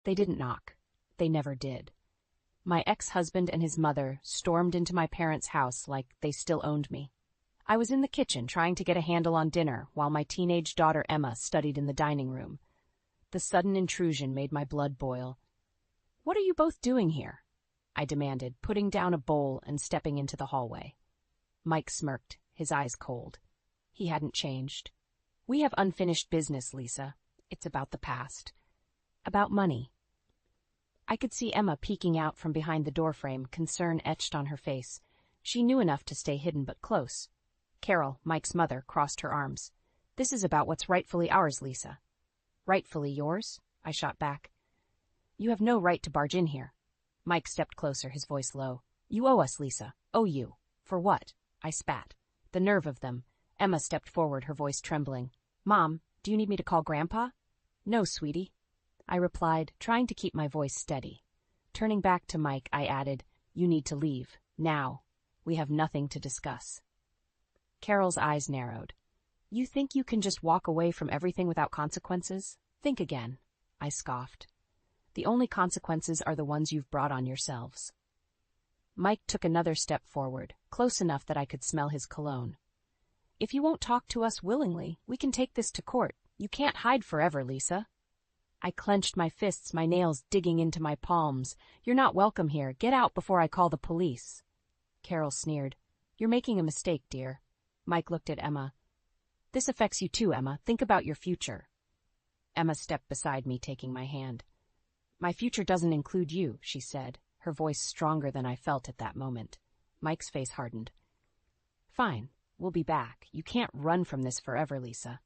They didn't knock. They never did. My ex-husband and his mother stormed into my parents' house like they still owned me. I was in the kitchen trying to get a handle on dinner while my teenage daughter Emma studied in the dining room. The sudden intrusion made my blood boil. "What are you both doing here?" I demanded, putting down a bowl and stepping into the hallway. Mike smirked, his eyes cold. He hadn't changed. "We have unfinished business, Lisa. It's about the past. About money." I could see Emma peeking out from behind the doorframe, concern etched on her face. She knew enough to stay hidden but close. Carol, Mike's mother, crossed her arms. "This is about what's rightfully ours, Lisa." "Rightfully yours?" I shot back. "You have no right to barge in here." Mike stepped closer, his voice low. "You owe us, Lisa. Owe you." "For what?" I spat. The nerve of them. Emma stepped forward, her voice trembling. "Mom, do you need me to call Grandpa?" "No, sweetie," I replied, trying to keep my voice steady. Turning back to Mike, I added, "You need to leave. Now. We have nothing to discuss." Carol's eyes narrowed. "You think you can just walk away from everything without consequences? Think again," I scoffed. "The only consequences are the ones you've brought on yourselves." Mike took another step forward, close enough that I could smell his cologne. "If you won't talk to us willingly, we can take this to court. You can't hide forever, Lisa." I clenched my fists, my nails digging into my palms. "You're not welcome here. Get out before I call the police." Carol sneered. "You're making a mistake, dear." Mike looked at Emma. "This affects you too, Emma. Think about your future." Emma stepped beside me, taking my hand. "My future doesn't include you," she said, her voice stronger than I felt at that moment. Mike's face hardened. "Fine, we'll be back. You can't run from this forever, Lisa."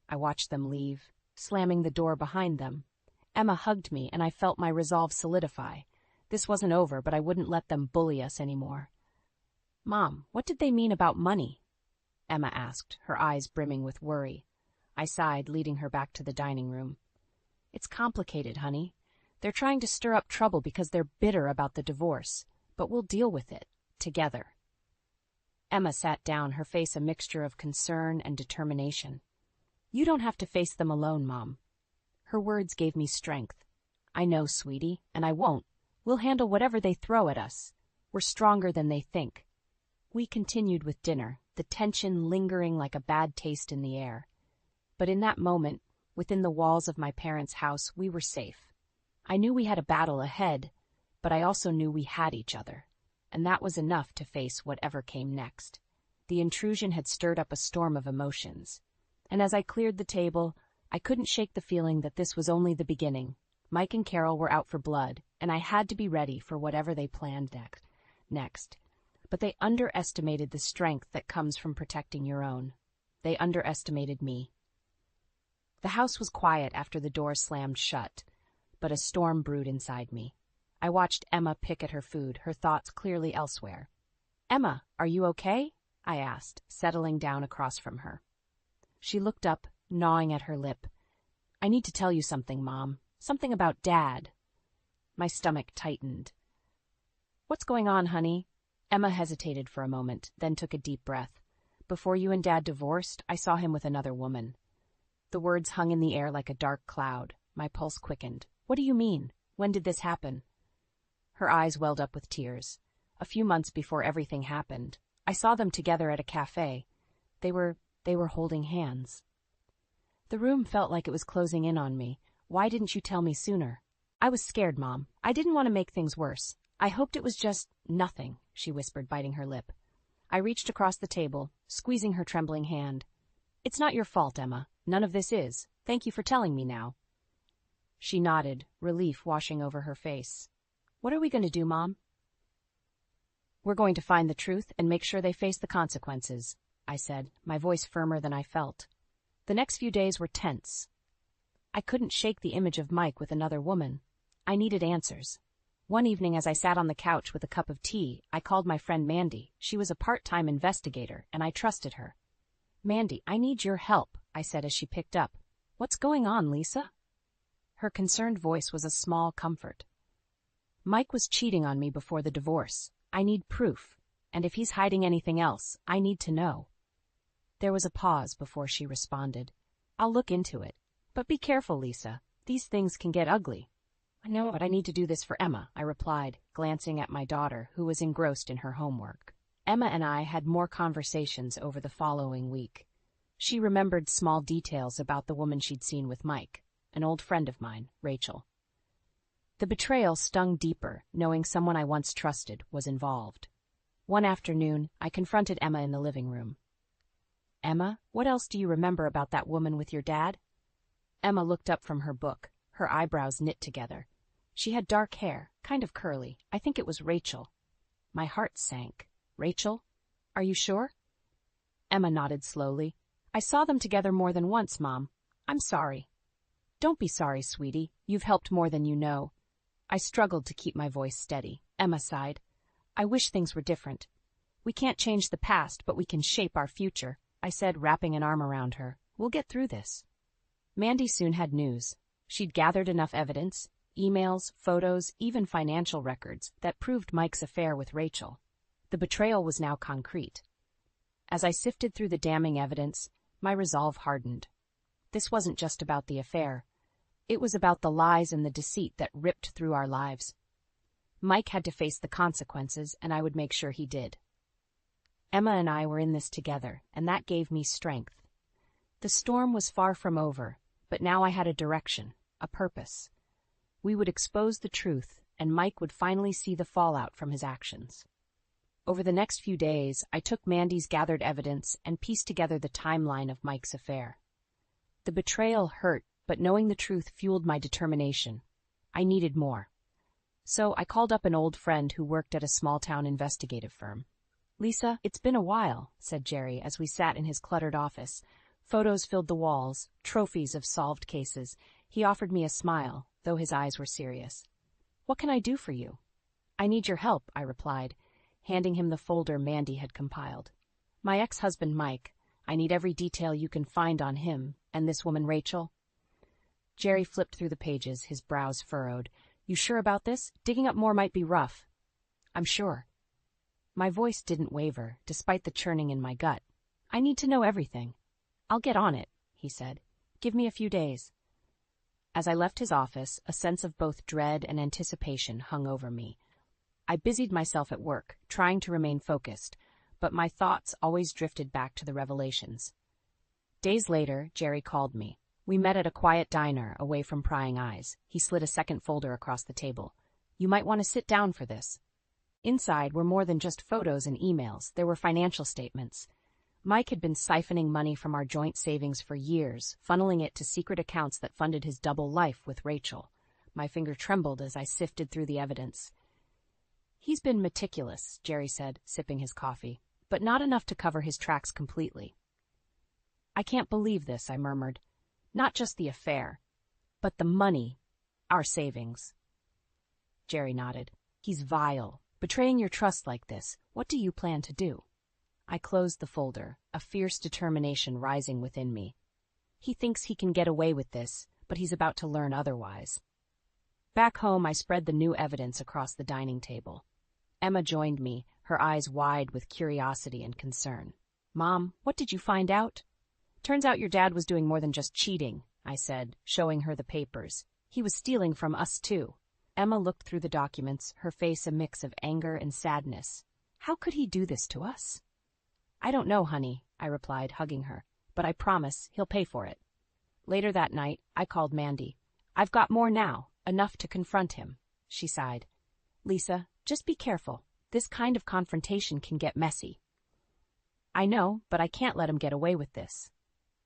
I watched them leave, slamming the door behind them. Emma hugged me, and I felt my resolve solidify. This wasn't over, but I wouldn't let them bully us anymore. "Mom, what did they mean about money?" Emma asked, her eyes brimming with worry. I sighed, leading her back to the dining room. "It's complicated, honey. They're trying to stir up trouble because they're bitter about the divorce, but we'll deal with it, together." Emma sat down, her face a mixture of concern and determination. "You don't have to face them alone, Mom." Her words gave me strength. "I know, sweetie, and I won't. We'll handle whatever they throw at us. We're stronger than they think." We continued with dinner, the tension lingering like a bad taste in the air. But in that moment, within the walls of my parents' house, we were safe. I knew we had a battle ahead, but I also knew we had each other, and that was enough to face whatever came next. The intrusion had stirred up a storm of emotions, and as I cleared the table, I couldn't shake the feeling that this was only the beginning. Mike and Carol were out for blood, and I had to be ready for whatever they planned next. But they underestimated the strength that comes from protecting your own. They underestimated me. The house was quiet after the door slammed shut, but a storm brewed inside me. I watched Emma pick at her food, her thoughts clearly elsewhere. "Emma, are you okay?" I asked, settling down across from her. She looked up, gnawing at her lip. "I need to tell you something, Mom. Something about Dad." My stomach tightened. "What's going on, honey?" Emma hesitated for a moment, then took a deep breath. "Before you and Dad divorced, I saw him with another woman." The words hung in the air like a dark cloud. My pulse quickened. "What do you mean? When did this happen?" Her eyes welled up with tears. "A few months before everything happened. I saw them together at a cafe. They were holding hands." The room felt like it was closing in on me. "Why didn't you tell me sooner?" "I was scared, Mom. I didn't want to make things worse. I hoped it was just nothing," she whispered, biting her lip. I reached across the table, squeezing her trembling hand. "It's not your fault, Emma. None of this is. Thank you for telling me now." She nodded, relief washing over her face. "What are we going to do, Mom?" "We're going to find the truth and make sure they face the consequences," I said, my voice firmer than I felt. The next few days were tense. I couldn't shake the image of Mike with another woman. I needed answers. One evening, as I sat on the couch with a cup of tea, I called my friend Mandy. She was a part-time investigator, and I trusted her. "Mandy, I need your help," I said as she picked up. "What's going on, Lisa?" Her concerned voice was a small comfort. "Mike was cheating on me before the divorce. I need proof, and if he's hiding anything else, I need to know." There was a pause before she responded. "I'll look into it. But be careful, Lisa. These things can get ugly." I know, but I need to do this for Emma, I replied, glancing at my daughter, who was engrossed in her homework. Emma and I had more conversations over the following week. She remembered small details about the woman she'd seen with Mike, an old friend of mine, Rachel. The betrayal stung deeper, knowing someone I once trusted was involved. One afternoon, I confronted Emma in the living room. Emma, what else do you remember about that woman with your dad? Emma looked up from her book, her eyebrows knit together. She had dark hair, kind of curly. I think it was Rachel. My heart sank. Rachel? Are you sure? Emma nodded slowly. I saw them together more than once, Mom. I'm sorry. Don't be sorry, sweetie. You've helped more than you know. I struggled to keep my voice steady. Emma sighed. I wish things were different. We can't change the past, but we can shape our future, I said, wrapping an arm around her. We'll get through this. Mandy soon had news. She'd gathered enough evidence, emails, photos, even financial records, that proved Mike's affair with Rachel. The betrayal was now concrete. As I sifted through the damning evidence, my resolve hardened. This wasn't just about the affair. It was about the lies and the deceit that ripped through our lives. Mike had to face the consequences, and I would make sure he did. Emma and I were in this together, and that gave me strength. The storm was far from over, but now I had a direction, a purpose. We would expose the truth, and Mike would finally see the fallout from his actions. Over the next few days, I took Mandy's gathered evidence and pieced together the timeline of Mike's affair. The betrayal hurt, but knowing the truth fueled my determination. I needed more. So I called up an old friend who worked at a small-town investigative firm. Lisa, it's been a while, said Jerry as we sat in his cluttered office. Photos filled the walls, trophies of solved cases. He offered me a smile, though his eyes were serious. What can I do for you? I need your help, I replied, handing him the folder Mandy had compiled. My ex-husband, Mike. I need every detail you can find on him, and this woman, Rachel. Jerry flipped through the pages, his brows furrowed. You sure about this? Digging up more might be rough. I'm sure. My voice didn't waver, despite the churning in my gut. I need to know everything. I'll get on it, he said. Give me a few days. As I left his office, a sense of both dread and anticipation hung over me. I busied myself at work, trying to remain focused, but my thoughts always drifted back to the revelations. Days later, Jerry called me. We met at a quiet diner, away from prying eyes. He slid a second folder across the table. You might want to sit down for this. Inside were more than just photos and emails. There were financial statements. Mike had been siphoning money from our joint savings for years, funneling it to secret accounts that funded his double life with Rachel. My finger trembled as I sifted through the evidence. He's been meticulous, Jerry said, sipping his coffee, but not enough to cover his tracks completely. I can't believe this, I murmured. Not just the affair, but the money, our savings. Jerry nodded. He's vile. Betraying your trust like this, what do you plan to do? I closed the folder, a fierce determination rising within me. He thinks he can get away with this, but he's about to learn otherwise. Back home, I spread the new evidence across the dining table. Emma joined me, her eyes wide with curiosity and concern. Mom, what did you find out? Turns out your dad was doing more than just cheating, I said, showing her the papers. He was stealing from us, too. Emma looked through the documents, her face a mix of anger and sadness. How could he do this to us? I don't know, honey, I replied, hugging her, but I promise he'll pay for it. Later that night, I called Mandy. I've got more now, enough to confront him, she sighed. Lisa, just be careful. This kind of confrontation can get messy. I know, but I can't let him get away with this.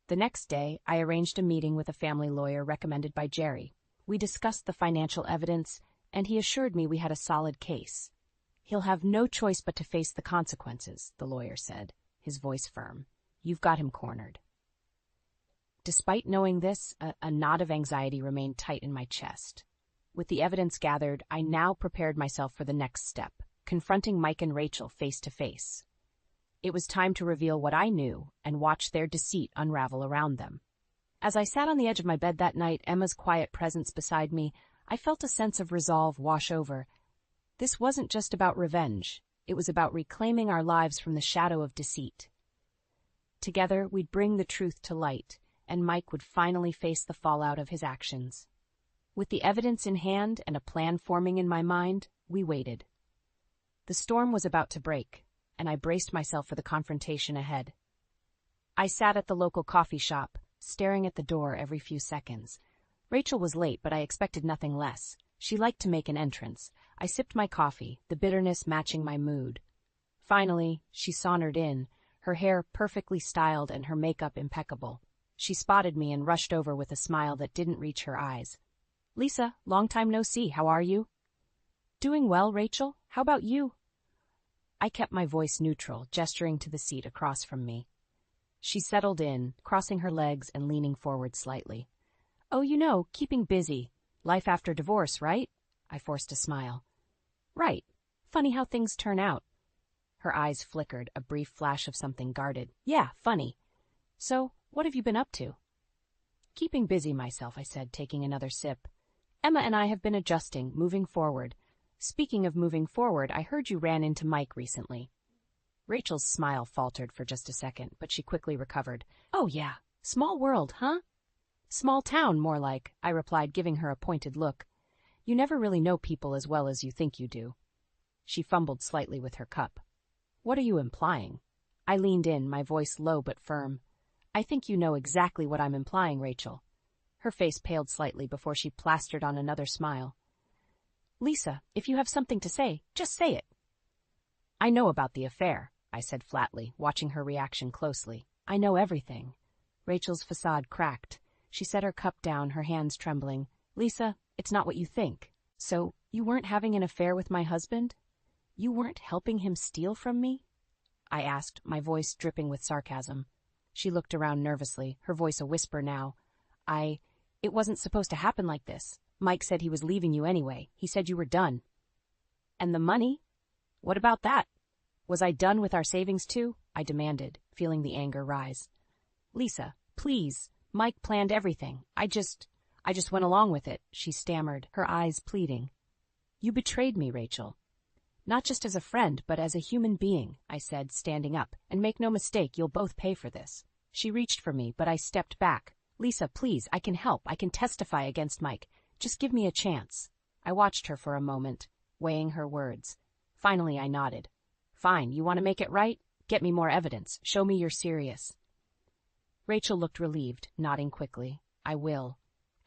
The next day, I arranged a meeting with a family lawyer recommended by Jerry. We discussed the financial evidence, and he assured me we had a solid case. He'll have no choice but to face the consequences, the lawyer said, his voice firm. You've got him cornered. Despite knowing this, a knot of anxiety remained tight in my chest. With the evidence gathered, I now prepared myself for the next step, confronting Mike and Rachel face to face. It was time to reveal what I knew and watch their deceit unravel around them. As I sat on the edge of my bed that night, Emma's quiet presence beside me, I felt a sense of resolve wash over. This wasn't just about revenge. It was about reclaiming our lives from the shadow of deceit. Together, we'd bring the truth to light, and Mike would finally face the fallout of his actions. With the evidence in hand and a plan forming in my mind, we waited. The storm was about to break, and I braced myself for the confrontation ahead. I sat at the local coffee shop, staring at the door every few seconds. Rachel was late, but I expected nothing less. She liked to make an entrance. I sipped my coffee, the bitterness matching my mood. Finally, she sauntered in, her hair perfectly styled and her makeup impeccable. She spotted me and rushed over with a smile that didn't reach her eyes. "Lisa, long time no see, how are you?" "Doing well, Rachel. How about you?" I kept my voice neutral, gesturing to the seat across from me. She settled in, crossing her legs and leaning forward slightly. "Oh, keeping busy. Life after divorce, right?" I forced a smile. "Right. Funny how things turn out." Her eyes flickered, a brief flash of something guarded. "Yeah, funny. So, what have you been up to?" "Keeping busy myself," I said, taking another sip. "Emma and I have been adjusting, moving forward. Speaking of moving forward, I heard you ran into Mike recently." Rachel's smile faltered for just a second, but she quickly recovered. "Oh, yeah. Small world, huh?" "Small town, more like," I replied, giving her a pointed look. "You never really know people as well as you think you do." She fumbled slightly with her cup. "What are you implying?" I leaned in, my voice low but firm. "I think you know exactly what I'm implying, Rachel." Her face paled slightly before she plastered on another smile. "Lisa, if you have something to say, just say it." "I know about the affair," I said flatly, watching her reaction closely. "I know everything." Rachel's facade cracked. She set her cup down, her hands trembling. "Lisa, it's not what you think. So, you weren't having an affair with my husband? You weren't helping him steal from me?" I asked, my voice dripping with sarcasm. She looked around nervously, her voice a whisper now. It wasn't supposed to happen like this. Mike said he was leaving you anyway. He said you were done." "And the money? What about that? Was I done with our savings too?" I demanded, feeling the anger rise. "Lisa, please. Mike planned everything. I just went along with it," she stammered, her eyes pleading. "You betrayed me, Rachel." "Not just as a friend, but as a human being," I said, standing up. "And make no mistake, you'll both pay for this." She reached for me, but I stepped back. "Lisa, please, I can help. I can testify against Mike. Just give me a chance." I watched her for a moment, weighing her words. Finally, I nodded. "Fine, you want to make it right? Get me more evidence. Show me you're serious." Rachel looked relieved, nodding quickly. "I will.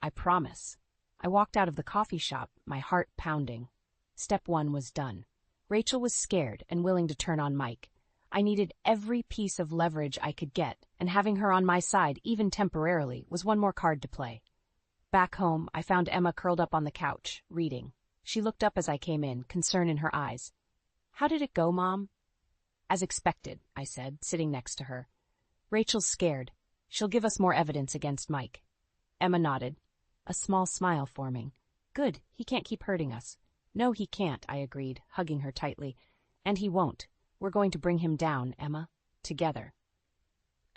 I promise." I walked out of the coffee shop, my heart pounding. Step 1 was done. Rachel was scared and willing to turn on Mike. I needed every piece of leverage I could get, and having her on my side, even temporarily, was one more card to play. Back home, I found Emma curled up on the couch, reading. She looked up as I came in, concern in her eyes. "How did it go, Mom?" "As expected," I said, sitting next to her. "Rachel's scared. She'll give us more evidence against Mike." Emma nodded, a small smile forming. "Good, he can't keep hurting us." "No, he can't," I agreed, hugging her tightly. "And he won't. We're going to bring him down, Emma. Together."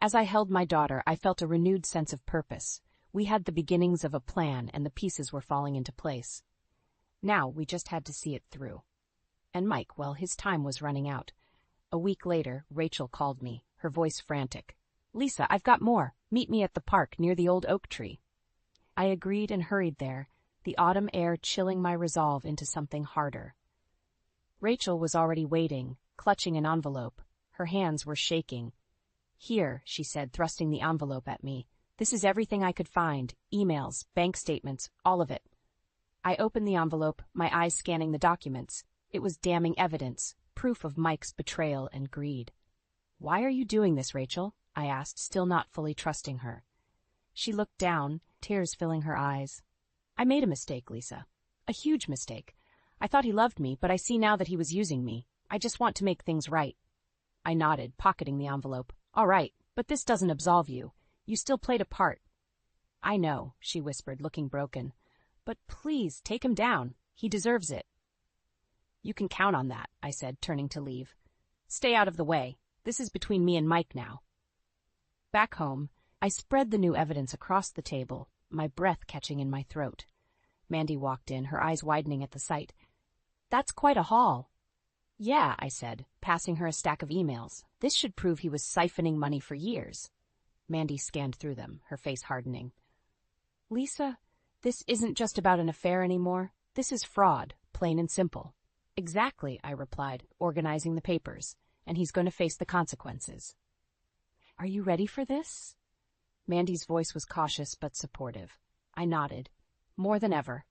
As I held my daughter, I felt a renewed sense of purpose. We had the beginnings of a plan, and the pieces were falling into place. Now we just had to see it through. And Mike, well, his time was running out. A week later, Rachel called me, her voice frantic. "Lisa, I've got more. Meet me at the park near the old oak tree." I agreed and hurried there, the autumn air chilling my resolve into something harder. Rachel was already waiting, clutching an envelope. Her hands were shaking. "Here," she said, thrusting the envelope at me. "This is everything I could find. Emails, bank statements, all of it." I opened the envelope, my eyes scanning the documents. It was damning evidence, proof of Mike's betrayal and greed. "Why are you doing this, Rachel?" I asked, still not fully trusting her. She looked down, tears filling her eyes. "I made a mistake, Lisa. A huge mistake. I thought he loved me, but I see now that he was using me. I just want to make things right." I nodded, pocketing the envelope. "All right, but this doesn't absolve you. You still played a part." "I know," she whispered, looking broken. "But please, take him down. He deserves it." "You can count on that," I said, turning to leave. "Stay out of the way. This is between me and Mike now." Back home, I spread the new evidence across the table, my breath catching in my throat. Mandy walked in, her eyes widening at the sight. "That's quite a haul." "Yeah," I said, passing her a stack of emails. "This should prove he was siphoning money for years." Mandy scanned through them, her face hardening. "Lisa, This isn't just about an affair anymore. This is fraud, plain and simple. Exactly, I replied, organizing the papers, and he's going to face the consequences. Are you ready for this? Mandy's voice was cautious but supportive. I nodded. More than ever.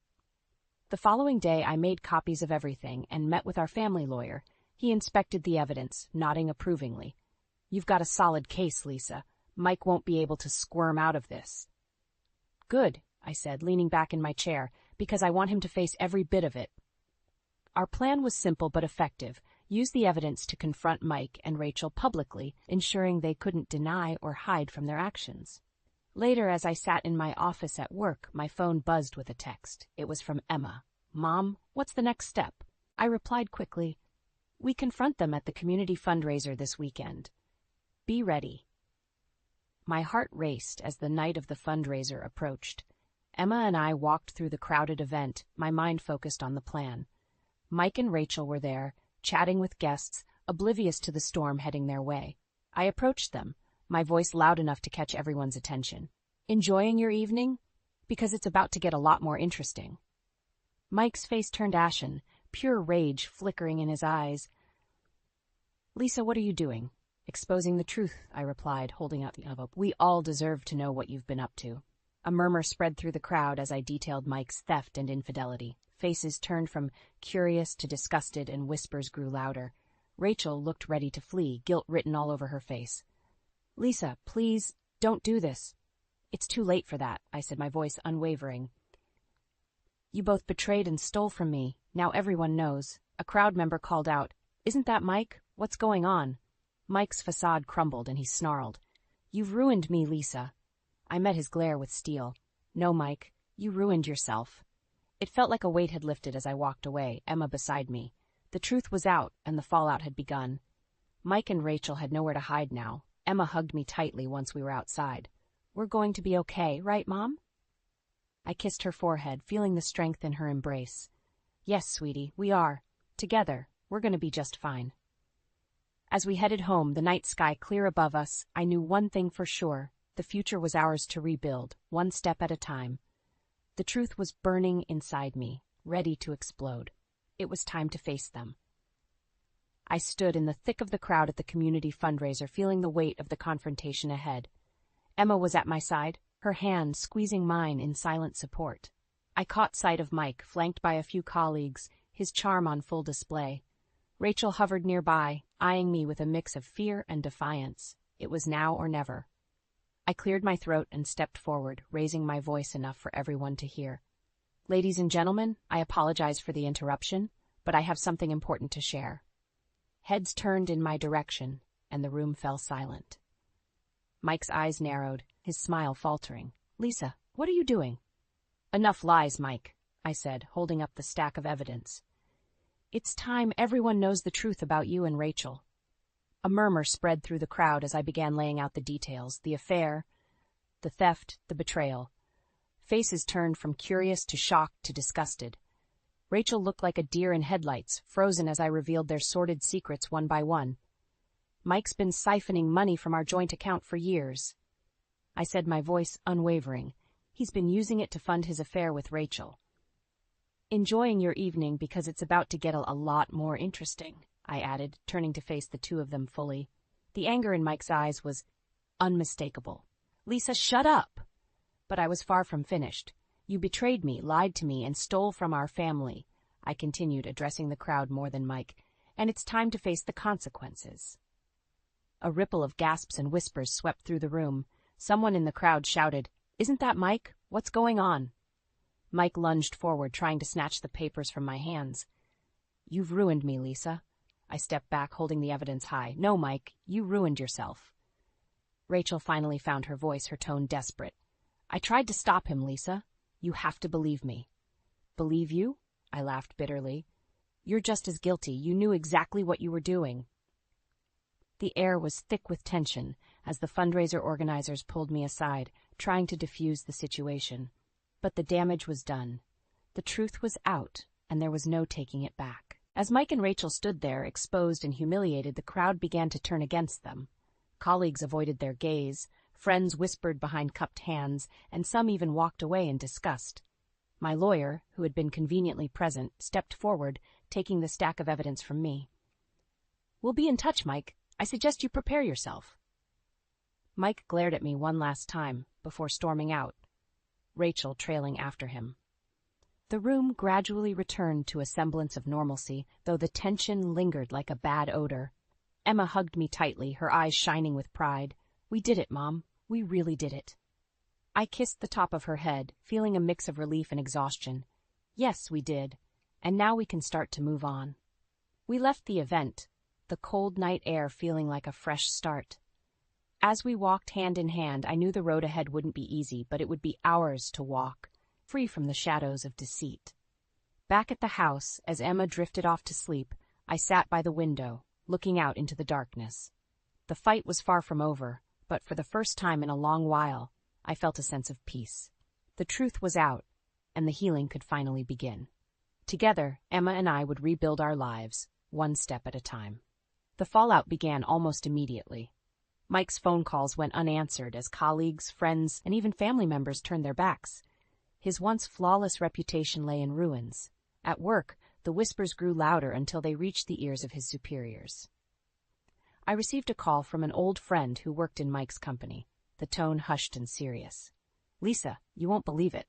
The following day, I made copies of everything and met with our family lawyer. He inspected the evidence, nodding approvingly. You've got a solid case, Lisa. Mike won't be able to squirm out of this. Good, I said, leaning back in my chair, because I want him to face every bit of it. Our plan was simple but effective. Use the evidence to confront Mike and Rachel publicly, ensuring they couldn't deny or hide from their actions. Later, as I sat in my office at work, my phone buzzed with a text. It was from Emma. Mom, what's the next step? I replied quickly, we confront them at the community fundraiser this weekend. Be ready. My heart raced as the night of the fundraiser approached. Emma and I walked through the crowded event, my mind focused on the plan. Mike and Rachel were there, chatting with guests, oblivious to the storm heading their way. I approached them, my voice loud enough to catch everyone's attention. Enjoying your evening? Because it's about to get a lot more interesting. Mike's face turned ashen, pure rage flickering in his eyes. Lisa, what are you doing? Exposing the truth, I replied, holding out the envelope. We all deserve to know what you've been up to. A murmur spread through the crowd as I detailed Mike's theft and infidelity. Faces turned from curious to disgusted and whispers grew louder. Rachel looked ready to flee, guilt written all over her face. Lisa, please, don't do this. It's too late for that, I said, my voice unwavering. You both betrayed and stole from me. Now everyone knows. A crowd member called out, Isn't that Mike? What's going on? Mike's facade crumbled and he snarled. You've ruined me, Lisa. I met his glare with steel. No, Mike, you ruined yourself. It felt like a weight had lifted as I walked away, Emma beside me. The truth was out and the fallout had begun. Mike and Rachel had nowhere to hide now. Emma hugged me tightly once we were outside. We're going to be okay, right, Mom? I kissed her forehead, feeling the strength in her embrace. Yes, sweetie, we are. Together, we're going to be just fine. As we headed home, the night sky clear above us, I knew one thing for sure. The future was ours to rebuild, one step at a time. The truth was burning inside me, ready to explode. It was time to face them. I stood in the thick of the crowd at the community fundraiser, feeling the weight of the confrontation ahead. Emma was at my side, her hand squeezing mine in silent support. I caught sight of Mike, flanked by a few colleagues, his charm on full display. Rachel hovered nearby, eyeing me with a mix of fear and defiance. It was now or never. I cleared my throat and stepped forward, raising my voice enough for everyone to hear. Ladies and gentlemen, I apologize for the interruption, but I have something important to share. Heads turned in my direction, and the room fell silent. Mike's eyes narrowed, his smile faltering. Lisa, what are you doing? Enough lies, Mike, I said, holding up the stack of evidence. It's time everyone knows the truth about you and Rachel. A murmur spread through the crowd as I began laying out the details, the affair, the theft, the betrayal. Faces turned from curious to shocked to disgusted. Rachel looked like a deer in headlights, frozen as I revealed their sordid secrets one by one. Mike's been siphoning money from our joint account for years. I said, my voice unwavering. He's been using it to fund his affair with Rachel. Enjoying your evening because it's about to get a lot more interesting, I added, turning to face the two of them fully. The anger in Mike's eyes was unmistakable. Lisa, shut up! But I was far from finished. You betrayed me, lied to me, and stole from our family, I continued, addressing the crowd more than Mike, and it's time to face the consequences. A ripple of gasps and whispers swept through the room. Someone in the crowd shouted, Isn't that Mike? What's going on? Mike lunged forward, trying to snatch the papers from my hands. You've ruined me, Lisa. I stepped back, holding the evidence high. No, Mike, you ruined yourself. Rachel finally found her voice, her tone desperate. I tried to stop him, Lisa. You have to believe me. Believe you? I laughed bitterly. You're just as guilty. You knew exactly what you were doing. The air was thick with tension as the fundraiser organizers pulled me aside, trying to defuse the situation. But the damage was done. The truth was out, and there was no taking it back. As Mike and Rachel stood there, exposed and humiliated, the crowd began to turn against them. Colleagues avoided their gaze, friends whispered behind cupped hands, and some even walked away in disgust. My lawyer, who had been conveniently present, stepped forward, taking the stack of evidence from me. "We'll be in touch, Mike. I suggest you prepare yourself." Mike glared at me one last time before storming out, Rachel trailing after him. The room gradually returned to a semblance of normalcy, though the tension lingered like a bad odor. Emma hugged me tightly, her eyes shining with pride. "We did it, Mom. We really did it." I kissed the top of her head, feeling a mix of relief and exhaustion. Yes, we did. And now we can start to move on. We left the event, the cold night air feeling like a fresh start. As we walked hand in hand, I knew the road ahead wouldn't be easy, but it would be ours to walk, free from the shadows of deceit. Back at the house, as Emma drifted off to sleep, I sat by the window, looking out into the darkness. The fight was far from over, but for the first time in a long while, I felt a sense of peace. The truth was out, and the healing could finally begin. Together, Emma and I would rebuild our lives, one step at a time. The fallout began almost immediately. Mike's phone calls went unanswered as colleagues, friends, and even family members turned their backs. His once flawless reputation lay in ruins. At work, the whispers grew louder until they reached the ears of his superiors. I received a call from an old friend who worked in Mike's company, the tone hushed and serious. "Lisa, you won't believe it.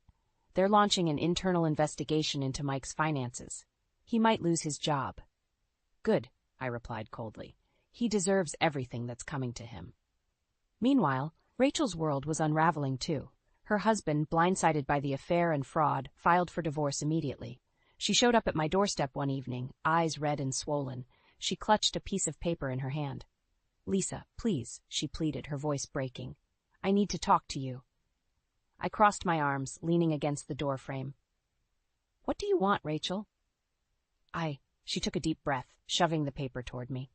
They're launching an internal investigation into Mike's finances. He might lose his job." "Good," I replied coldly. "He deserves everything that's coming to him." Meanwhile, Rachel's world was unraveling too. Her husband, blindsided by the affair and fraud, filed for divorce immediately. She showed up at my doorstep one evening, eyes red and swollen. She clutched a piece of paper in her hand. "Lisa, please," she pleaded, her voice breaking. "I need to talk to you." I crossed my arms, leaning against the doorframe. "What do you want, Rachel?" She took a deep breath, shoving the paper toward me.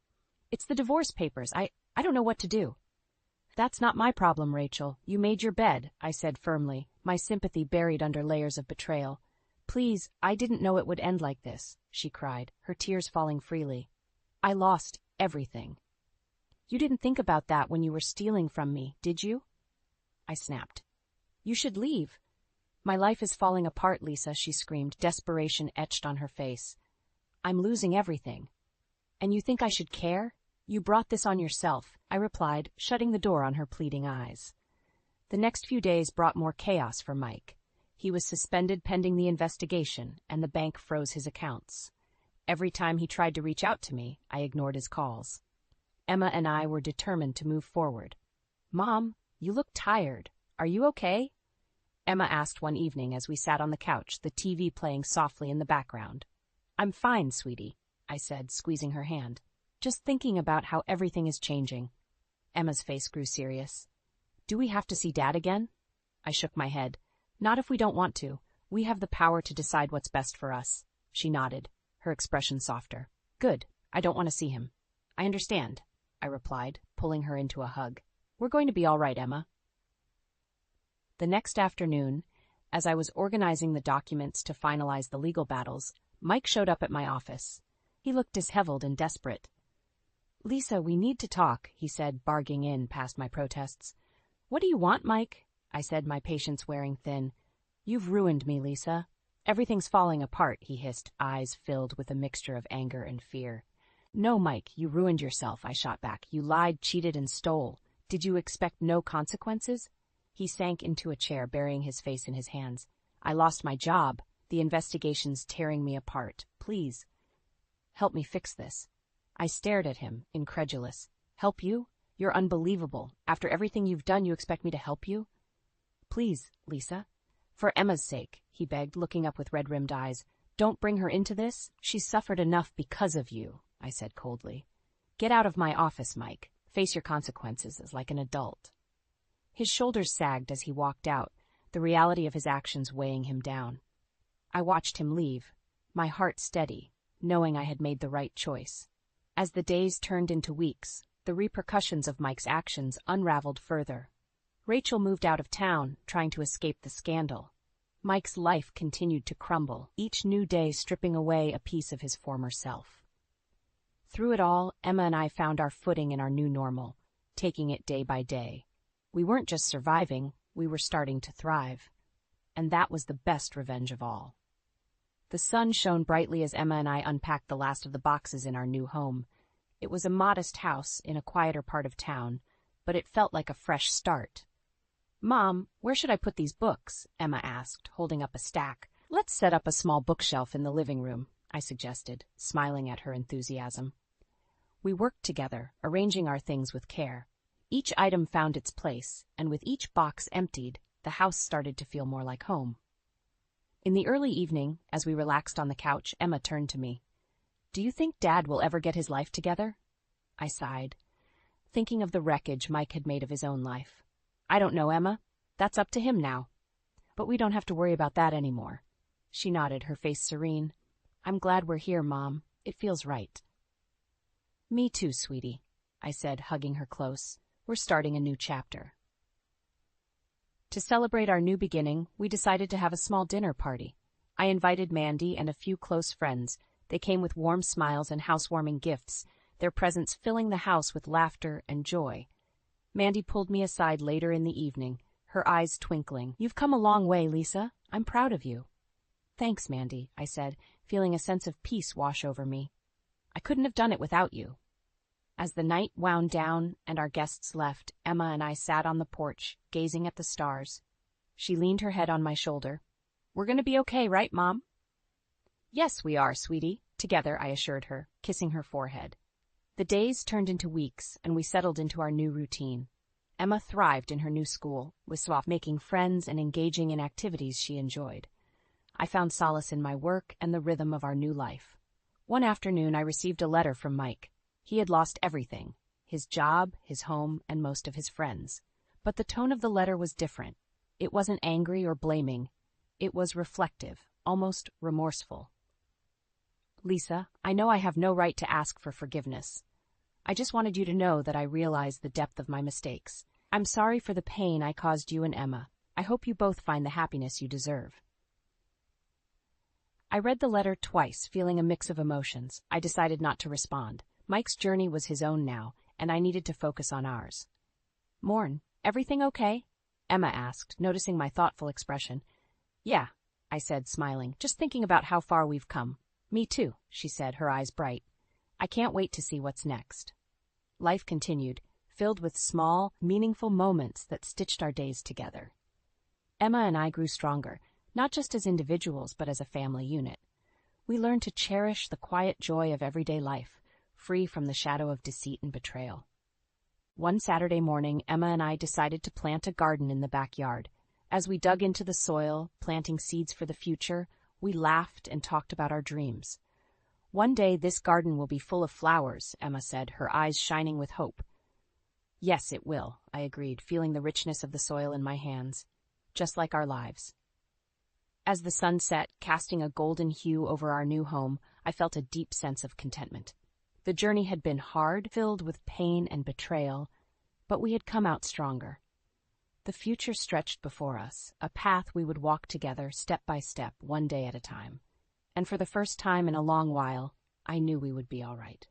"It's the divorce papers. I don't know what to do." "That's not my problem, Rachel. You made your bed," I said firmly, my sympathy buried under layers of betrayal. "Please, I didn't know it would end like this," she cried, her tears falling freely. "I lost everything." "You didn't think about that when you were stealing from me, did you?" I snapped. "You should leave." "My life is falling apart, Lisa," she screamed, desperation etched on her face. "I'm losing everything." "And you think I should care? You brought this on yourself," I replied, shutting the door on her pleading eyes. The next few days brought more chaos for Mike. He was suspended pending the investigation, and the bank froze his accounts. Every time he tried to reach out to me, I ignored his calls. Emma and I were determined to move forward. "Mom, you look tired. Are you okay?" Emma asked one evening as we sat on the couch, the TV playing softly in the background. "I'm fine, sweetie," I said, squeezing her hand. "Just thinking about how everything is changing." Emma's face grew serious. "Do we have to see Dad again?" I shook my head. "Not if we don't want to. We have the power to decide what's best for us." She nodded, her expression softer. "Good. I don't want to see him." "I understand," I replied, pulling her into a hug. "We're going to be all right, Emma." The next afternoon, as I was organizing the documents to finalize the legal battles, Mike showed up at my office. He looked disheveled and desperate. "Lisa, we need to talk," he said, barging in past my protests. "What do you want, Mike?" I said, my patience wearing thin. "You've ruined me, Lisa." "Everything's falling apart," he hissed, eyes filled with a mixture of anger and fear. "No, Mike, you ruined yourself," I shot back. "You lied, cheated, and stole. Did you expect no consequences?" He sank into a chair, burying his face in his hands. "I lost my job. The investigation's tearing me apart. Please, help me fix this." I stared at him, incredulous. "Help you? You're unbelievable. After everything you've done, you expect me to help you?" "Please, Lisa." "For Emma's sake," he begged, looking up with red-rimmed eyes. "Don't bring her into this. She's suffered enough because of you," I said coldly. "Get out of my office, Mike. Face your consequences as like an adult." His shoulders sagged as he walked out, the reality of his actions weighing him down. I watched him leave, my heart steady, knowing I had made the right choice. As the days turned into weeks, the repercussions of Mike's actions unraveled further. Rachel moved out of town, trying to escape the scandal. Mike's life continued to crumble, each new day stripping away a piece of his former self. Through it all, Emma and I found our footing in our new normal, taking it day by day. We weren't just surviving, we were starting to thrive. and that was the best revenge of all. The sun shone brightly as Emma and I unpacked the last of the boxes in our new home. It was a modest house in a quieter part of town, but it felt like a fresh start. "Mom, where should I put these books?" Emma asked, holding up a stack. "Let's set up a small bookshelf in the living room," I suggested, smiling at her enthusiasm. We worked together, arranging our things with care. Each item found its place, and with each box emptied, the house started to feel more like home. In the early evening, as we relaxed on the couch, Emma turned to me. "Do you think Dad will ever get his life together?" I sighed, thinking of the wreckage Mike had made of his own life. "I don't know, Emma. That's up to him now. But we don't have to worry about that anymore." She nodded, her face serene. "I'm glad we're here, Mom. It feels right." "Me too, sweetie," I said, hugging her close. "We're starting a new chapter." To celebrate our new beginning, we decided to have a small dinner party. I invited Mandy and a few close friends. They came with warm smiles and housewarming gifts, their presence filling the house with laughter and joy. Mandy pulled me aside later in the evening, her eyes twinkling. "You've come a long way, Lisa. I'm proud of you." "Thanks, Mandy," I said, feeling a sense of peace wash over me. "I couldn't have done it without you." As the night wound down and our guests left, Emma and I sat on the porch, gazing at the stars. She leaned her head on my shoulder. "We're going to be okay, right, Mom?" "Yes, we are, sweetie," together I assured her, kissing her forehead. The days turned into weeks, and we settled into our new routine. Emma thrived in her new school, with Swaf making friends and engaging in activities she enjoyed. I found solace in my work and the rhythm of our new life. One afternoon, I received a letter from Mike. He had lost everything, his job, his home, and most of his friends. But the tone of the letter was different. It wasn't angry or blaming. It was reflective, almost remorseful. "Lisa, I know I have no right to ask for forgiveness. I just wanted you to know that I realize the depth of my mistakes. I'm sorry for the pain I caused you and Emma. I hope you both find the happiness you deserve." I read the letter twice, feeling a mix of emotions. I decided not to respond. Mike's journey was his own now, and I needed to focus on ours. "Morn, everything okay?" Emma asked, noticing my thoughtful expression. "Yeah," I said, smiling, "just thinking about how far we've come." "Me too," she said, her eyes bright. "I can't wait to see what's next." Life continued, filled with small, meaningful moments that stitched our days together. Emma and I grew stronger, not just as individuals, but as a family unit. We learned to cherish the quiet joy of everyday life, free from the shadow of deceit and betrayal. One Saturday morning, Emma and I decided to plant a garden in the backyard. As we dug into the soil, planting seeds for the future, we laughed and talked about our dreams. "One day this garden will be full of flowers," Emma said, her eyes shining with hope. "Yes, it will," I agreed, feeling the richness of the soil in my hands, just like our lives. As the sun set, casting a golden hue over our new home, I felt a deep sense of contentment. The journey had been hard, filled with pain and betrayal, but we had come out stronger. The future stretched before us, a path we would walk together step by step, one day at a time. And for the first time in a long while, I knew we would be all right.